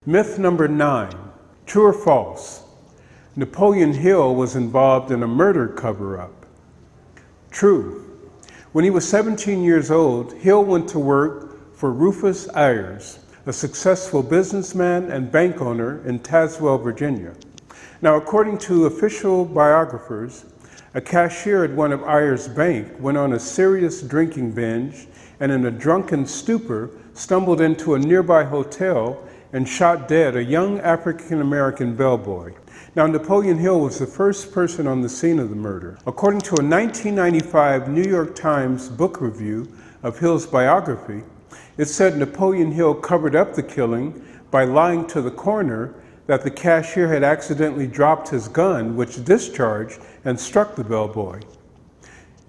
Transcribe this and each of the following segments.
Myth number 9, true or false? Napoleon Hill was involved in a murder cover-up. True. When he was 17 years old, Hill went to work for Rufus Ayers, a successful businessman and bank owner in Tazewell, Virginia. Now, according to official biographers, a cashier at one of Ayers' bank went on a serious drinking binge and in a drunken stupor stumbled into a nearby hotel and shot dead a young African-American bellboy. Now, Napoleon Hill was the first person on the scene of the murder. According to a 1995 New York Times book review of Hill's biography, it said Napoleon Hill covered up the killing by lying to the coroner that the cashier had accidentally dropped his gun, which discharged and struck the bellboy.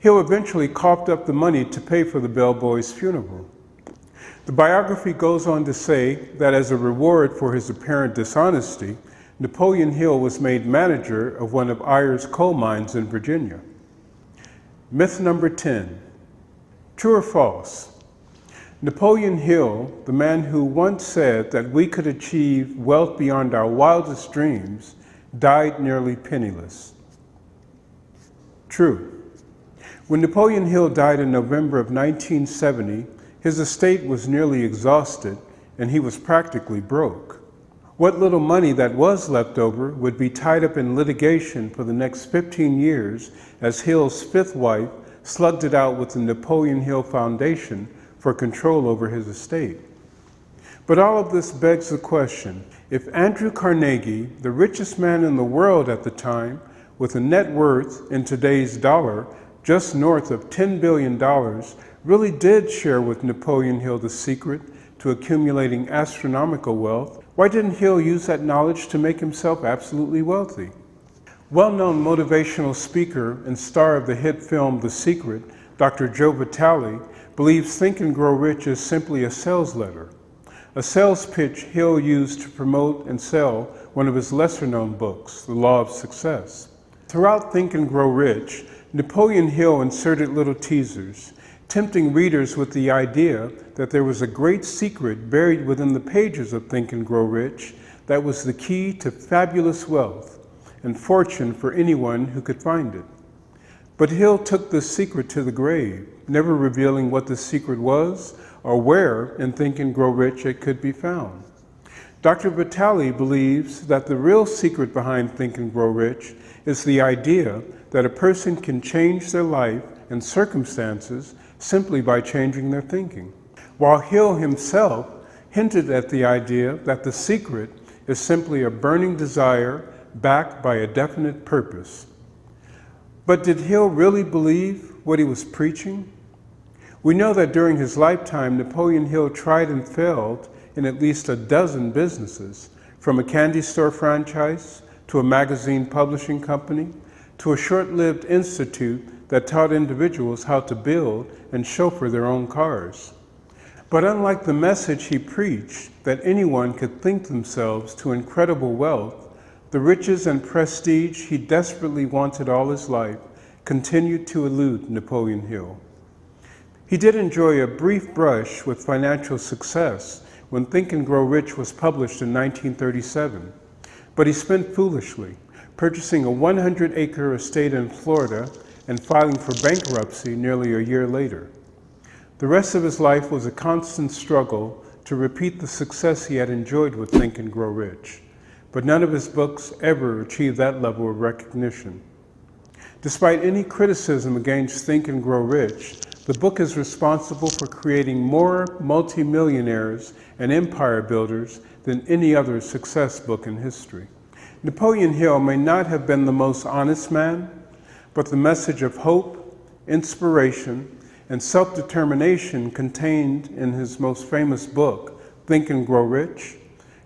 Hill eventually coughed up the money to pay for the bellboy's funeral. The biography goes on to say that as a reward for his apparent dishonesty, Napoleon Hill was made manager of one of Ayers' coal mines in Virginia. Myth number 10, true or false? Napoleon Hill, the man who once said that we could achieve wealth beyond our wildest dreams, died nearly penniless. True. When Napoleon Hill died in November of 1970, his estate was nearly exhausted and he was practically broke. What little money that was left over would be tied up in litigation for the next 15 years as Hill's fifth wife slugged it out with the Napoleon Hill Foundation for control over his estate. But all of this begs the question, if Andrew Carnegie, the richest man in the world at the time, with a net worth in today's dollar just north of $10 billion, really did share with Napoleon Hill the secret to accumulating astronomical wealth, why didn't Hill use that knowledge to make himself absolutely wealthy? Well-known motivational speaker and star of the hit film The Secret, Dr. Joe Vitale, believes Think and Grow Rich is simply a sales letter, a sales pitch Hill used to promote and sell one of his lesser-known books, The Law of Success. Throughout Think and Grow Rich, Napoleon Hill inserted little teasers, tempting readers with the idea that there was a great secret buried within the pages of Think and Grow Rich that was the key to fabulous wealth and fortune for anyone who could find it. But Hill took this secret to the grave, never revealing what the secret was or where in Think and Grow Rich it could be found. Dr. Vitale believes that the real secret behind Think and Grow Rich is the idea that a person can change their life and circumstances simply by changing their thinking, while Hill himself hinted at the idea that the secret is simply a burning desire backed by a definite purpose. But did Hill really believe what he was preaching? We know that during his lifetime, Napoleon Hill tried and failed in at least a dozen businesses, from a candy store franchise to a magazine publishing company to a short-lived institute that taught individuals how to build and chauffeur their own cars. But unlike the message he preached, that anyone could think themselves to incredible wealth, the riches and prestige he desperately wanted all his life continued to elude Napoleon Hill. He did enjoy a brief brush with financial success when Think and Grow Rich was published in 1937, but he spent foolishly, purchasing a 100-acre estate in Florida and filing for bankruptcy nearly a year later. The rest of his life was a constant struggle to repeat the success he had enjoyed with Think and Grow Rich, but none of his books ever achieved that level of recognition. Despite any criticism against Think and Grow Rich, the book is responsible for creating more multimillionaires and empire builders than any other success book in history. Napoleon Hill may not have been the most honest man, but the message of hope, inspiration, and self-determination contained in his most famous book, Think and Grow Rich,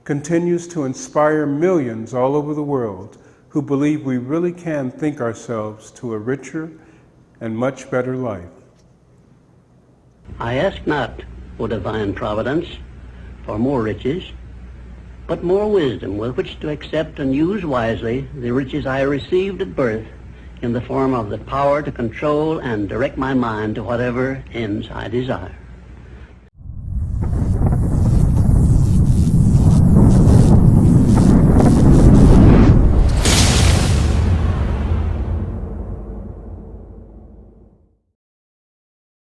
continues to inspire millions all over the world who believe we really can think ourselves to a richer and much better life. I ask not, O divine providence, for more riches, but more wisdom with which to accept and use wisely the riches I received at birth in the form of the power to control and direct my mind to whatever ends I desire.